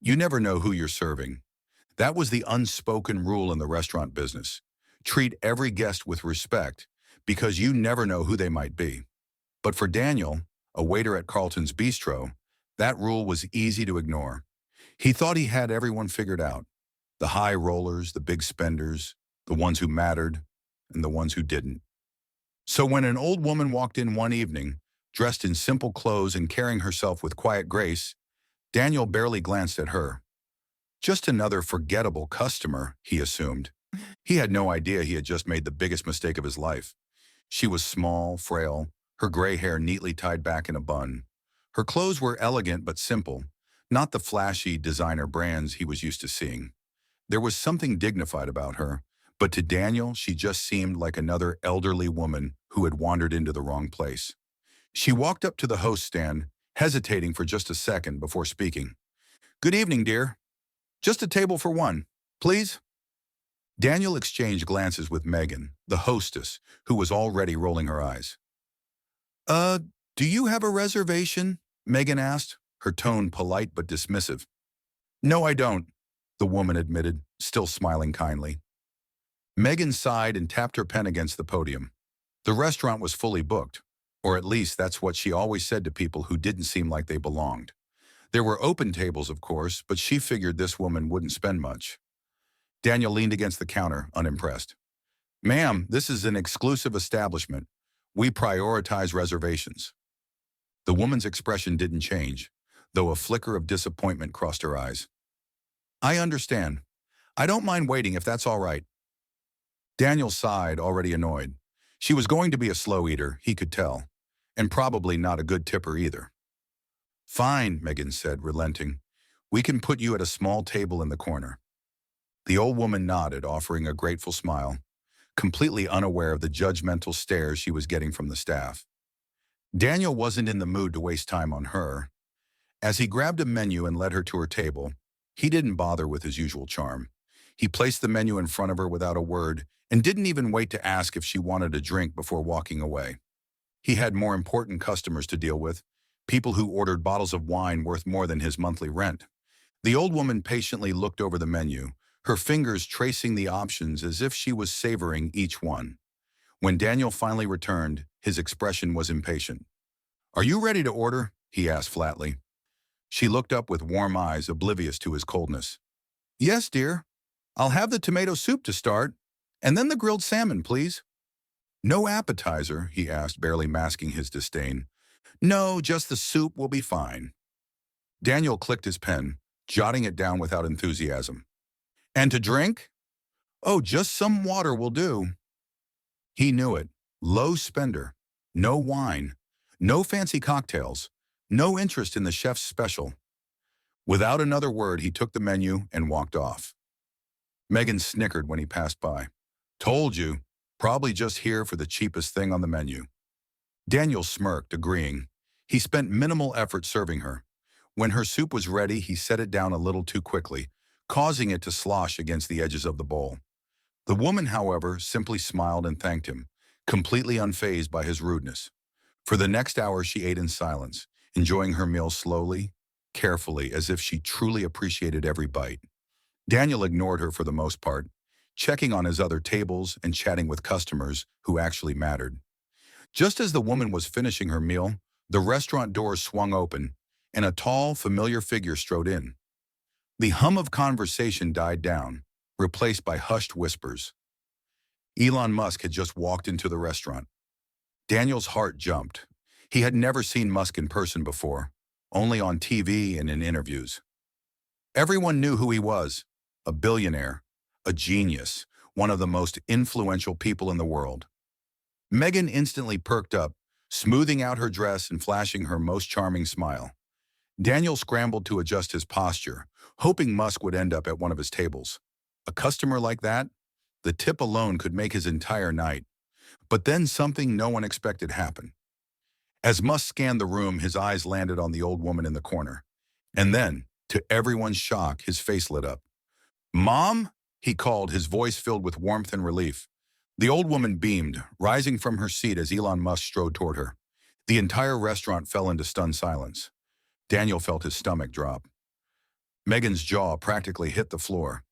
You never know who you're serving. That was the unspoken rule in the restaurant business. Treat every guest with respect because you never know who they might be. But for Daniel, a waiter at Carlton's Bistro, that rule was easy to ignore. He thought he had everyone figured out. The high rollers, the big spenders, the ones who mattered, and the ones who didn't. So when an old woman walked in one evening, dressed in simple clothes and carrying herself with quiet grace, Daniel barely glanced at her. Just another forgettable customer, he assumed. He had no idea he had just made the biggest mistake of his life. She was small, frail, her gray hair neatly tied back in a bun. Her clothes were elegant but simple, not the flashy designer brands he was used to seeing. There was something dignified about her, but to Daniel, she just seemed like another elderly woman who had wandered into the wrong place. She walked up to the host stand, hesitating for just a second before speaking. "Good evening, dear. Just a table for one, please?" Daniel exchanged glances with Megan, the hostess, who was already rolling her eyes. "Uh, do you have a reservation?" Megan asked, her tone polite but dismissive. "No, I don't," the woman admitted, still smiling kindly. Megan sighed and tapped her pen against the podium. The restaurant was fully booked, or at least that's what she always said to people who didn't seem like they belonged. There were open tables, of course, but she figured this woman wouldn't spend much. Daniel leaned against the counter, unimpressed. "Ma'am, this is an exclusive establishment. We prioritize reservations." The woman's expression didn't change, though a flicker of disappointment crossed her eyes. "I understand. I don't mind waiting if that's all right." Daniel sighed, already annoyed. She was going to be a slow eater, he could tell, and probably not a good tipper either. "Fine," Megan said, relenting. "We can put you at a small table in the corner." The old woman nodded, offering a grateful smile, completely unaware of the judgmental stares she was getting from the staff. Daniel wasn't in the mood to waste time on her. As he grabbed a menu and led her to her table, he didn't bother with his usual charm. He placed the menu in front of her without a word and didn't even wait to ask if she wanted a drink before walking away. He had more important customers to deal with, people who ordered bottles of wine worth more than his monthly rent. The old woman patiently looked over the menu, her fingers tracing the options as if she was savoring each one. When Daniel finally returned, his expression was impatient. "Are you ready to order?" he asked flatly. She looked up with warm eyes, oblivious to his coldness. "Yes, dear. I'll have the tomato soup to start, and then the grilled salmon, please." "No appetizer?" he asked, barely masking his disdain. "No, just the soup will be fine." Daniel clicked his pen, jotting it down without enthusiasm. "And to drink?" "Oh, just some water will do." He knew it. Low spender. No wine. No fancy cocktails. No interest in the chef's special. Without another word, he took the menu and walked off. Megan snickered when he passed by. "Told you. Probably just here for the cheapest thing on the menu." Daniel smirked, agreeing. He spent minimal effort serving her. When her soup was ready, he set it down a little too quickly, causing it to slosh against the edges of the bowl. The woman, however, simply smiled and thanked him, completely unfazed by his rudeness. For the next hour, she ate in silence, enjoying her meal slowly, carefully, as if she truly appreciated every bite. Daniel ignored her for the most part, checking on his other tables and chatting with customers who actually mattered. Just as the woman was finishing her meal, the restaurant doors swung open, and a tall, familiar figure strode in. The hum of conversation died down, replaced by hushed whispers. Elon Musk had just walked into the restaurant. Daniel's heart jumped. He had never seen Musk in person before, only on TV and in interviews. Everyone knew who he was, a billionaire, a genius, one of the most influential people in the world. Megan instantly perked up, smoothing out her dress and flashing her most charming smile. Daniel scrambled to adjust his posture, hoping Musk would end up at one of his tables. A customer like that? The tip alone could make his entire night. But then something no one expected happened. As Musk scanned the room, his eyes landed on the old woman in the corner. And then, to everyone's shock, his face lit up. "Mom?" he called, his voice filled with warmth and relief. The old woman beamed, rising from her seat as Elon Musk strode toward her. The entire restaurant fell into stunned silence. Daniel felt his stomach drop. Megan's jaw practically hit the floor.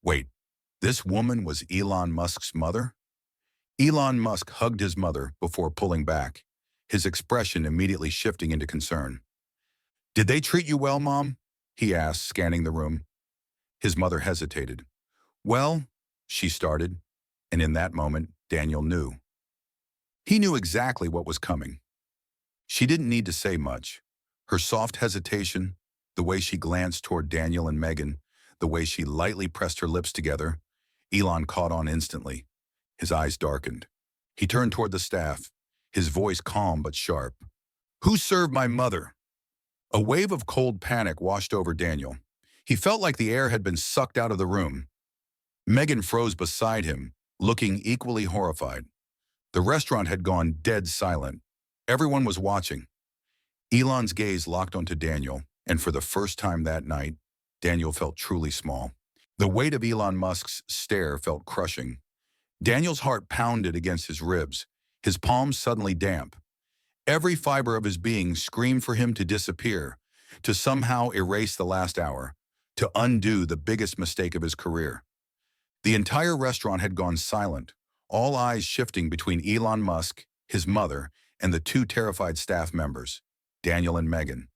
Wait, this woman was Elon Musk's mother? Elon Musk hugged his mother before pulling back, his expression immediately shifting into concern. Did they treat you well, Mom? He asked, scanning the room. His mother hesitated. Well, she started, and in that moment, Daniel knew. He knew exactly what was coming. She didn't need to say much. Her soft hesitation, the way she glanced toward Daniel and Megan, the way she lightly pressed her lips together, Elon caught on instantly. His eyes darkened. He turned toward the staff, his voice calm but sharp. Who served my mother? A wave of cold panic washed over Daniel. He felt like the air had been sucked out of the room. Megan froze beside him, looking equally horrified. The restaurant had gone dead silent. Everyone was watching. Elon's gaze locked onto Daniel, and for the first time that night, Daniel felt truly small. The weight of Elon Musk's stare felt crushing. Daniel's heart pounded against his ribs, his palms suddenly damp. Every fiber of his being screamed for him to disappear, to somehow erase the last hour, to undo the biggest mistake of his career. The entire restaurant had gone silent, all eyes shifting between Elon Musk, his mother, and the two terrified staff members, Daniel and Megan.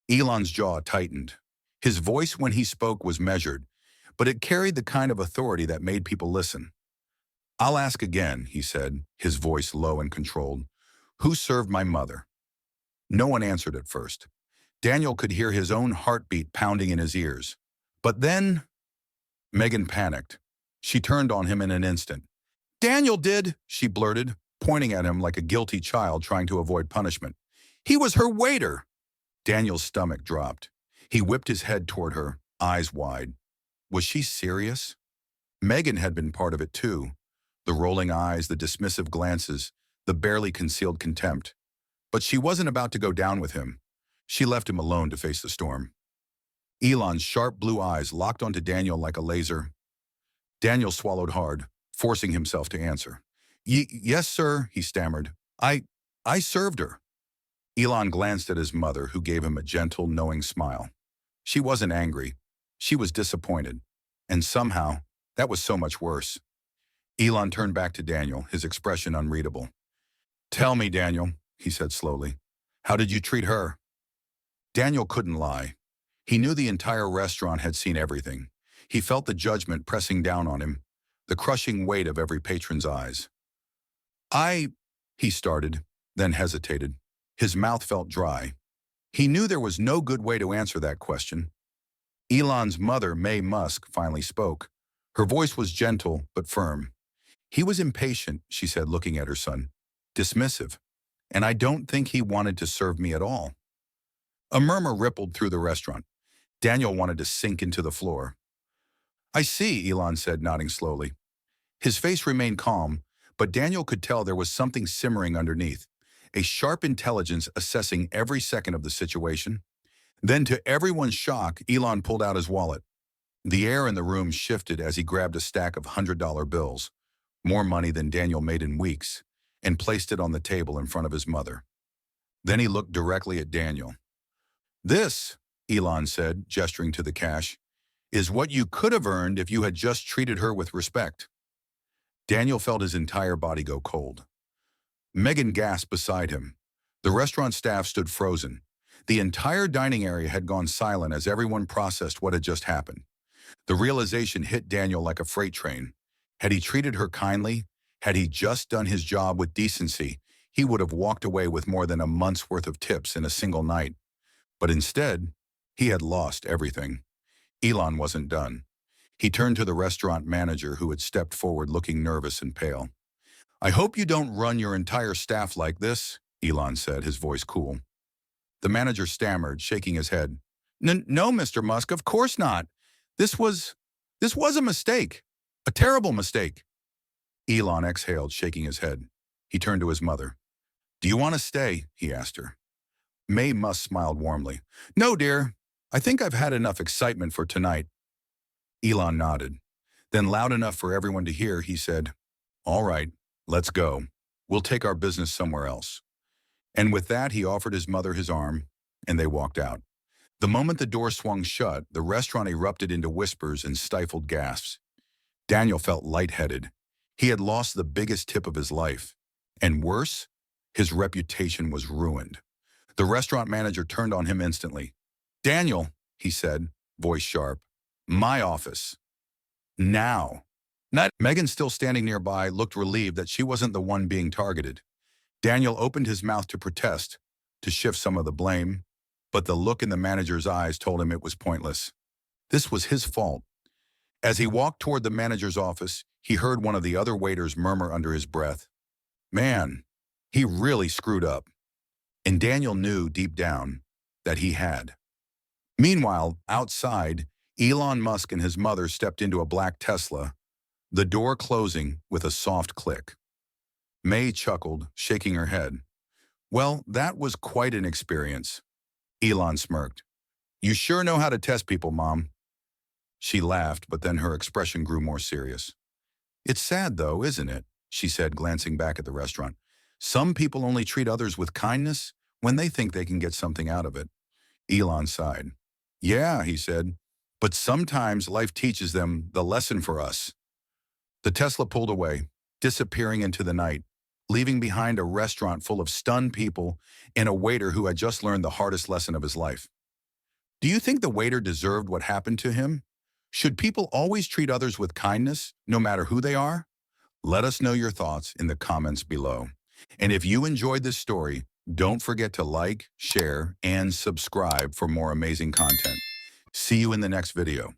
Elon's jaw tightened. His voice when he spoke was measured, but it carried the kind of authority that made people listen. I'll ask again, he said, his voice low and controlled. Who served my mother? No one answered at first. Daniel could hear his own heartbeat pounding in his ears. But then, Megan panicked. She turned on him in an instant. Daniel did, she blurted, pointing at him like a guilty child trying to avoid punishment. He was her waiter. Daniel's stomach dropped. He whipped his head toward her, eyes wide. Was she serious? Megan had been part of it too. The rolling eyes, the dismissive glances, the barely concealed contempt. But she wasn't about to go down with him. She left him alone to face the storm. Elon's sharp blue eyes locked onto Daniel like a laser. Daniel swallowed hard, forcing himself to answer. Yes, sir, he stammered. I served her. Elon glanced at his mother, who gave him a gentle, knowing smile. She wasn't angry. She was disappointed. And somehow, that was so much worse. Elon turned back to Daniel, his expression unreadable. Tell me, Daniel, he said slowly. How did you treat her? Daniel couldn't lie. He knew the entire restaurant had seen everything. He felt the judgment pressing down on him, the crushing weight of every patron's eyes. He started, then hesitated. His mouth felt dry. He knew there was no good way to answer that question. Elon's mother, May Musk, finally spoke. Her voice was gentle but firm. He was impatient, she said, looking at her son. Dismissive. And I don't think he wanted to serve me at all. A murmur rippled through the restaurant. Daniel wanted to sink into the floor. I see, Elon said, nodding slowly. His face remained calm, but Daniel could tell there was something simmering underneath, a sharp intelligence assessing every second of the situation. Then, to everyone's shock, Elon pulled out his wallet. The air in the room shifted as he grabbed a stack of $100 bills, more money than Daniel made in weeks, and placed it on the table in front of his mother. Then he looked directly at Daniel. This, Elon said, gesturing to the cash, is what you could have earned if you had just treated her with respect. Daniel felt his entire body go cold. Megan gasped beside him. The restaurant staff stood frozen. The entire dining area had gone silent as everyone processed what had just happened. The realization hit Daniel like a freight train. Had he treated her kindly, had he just done his job with decency, he would have walked away with more than a month's worth of tips in a single night. But instead, he had lost everything. Elon wasn't done. He turned to the restaurant manager, who had stepped forward looking nervous and pale. I hope you don't run your entire staff like this, Elon said, his voice cool. The manager stammered, shaking his head. No, Mr. Musk, of course not. This was a mistake. A terrible mistake. Elon exhaled, shaking his head. He turned to his mother. Do you want to stay? He asked her. May Musk smiled warmly. No, dear. I think I've had enough excitement for tonight. Elon nodded. Then, loud enough for everyone to hear, he said, All right, let's go. We'll take our business somewhere else. And with that, he offered his mother his arm, and they walked out. The moment the door swung shut, the restaurant erupted into whispers and stifled gasps. Daniel felt lightheaded. He had lost the biggest tip of his life. And worse, his reputation was ruined. The restaurant manager turned on him instantly. "Daniel," he said, voice sharp, "my office. Now." Not Megan, still standing nearby, looked relieved that she wasn't the one being targeted. Daniel opened his mouth to protest, to shift some of the blame, but the look in the manager's eyes told him it was pointless. This was his fault. As he walked toward the manager's office, he heard one of the other waiters murmur under his breath, "Man, he really screwed up." And Daniel knew deep down that he had. Meanwhile, outside, Elon Musk and his mother stepped into a black Tesla, the door closing with a soft click. May chuckled, shaking her head. "Well, that was quite an experience." Elon smirked. "You sure know how to test people, Mom." She laughed, but then her expression grew more serious. "It's sad, though, isn't it?" she said, glancing back at the restaurant. "Some people only treat others with kindness when they think they can get something out of it." Elon sighed. "Yeah," he said, "but sometimes life teaches them the lesson for us." The Tesla pulled away, disappearing into the night, leaving behind a restaurant full of stunned people and a waiter who had just learned the hardest lesson of his life. Do you think the waiter deserved what happened to him? Should people always treat others with kindness, no matter who they are? Let us know your thoughts in the comments below. And if you enjoyed this story, don't forget to like, share, and subscribe for more amazing content. See you in the next video.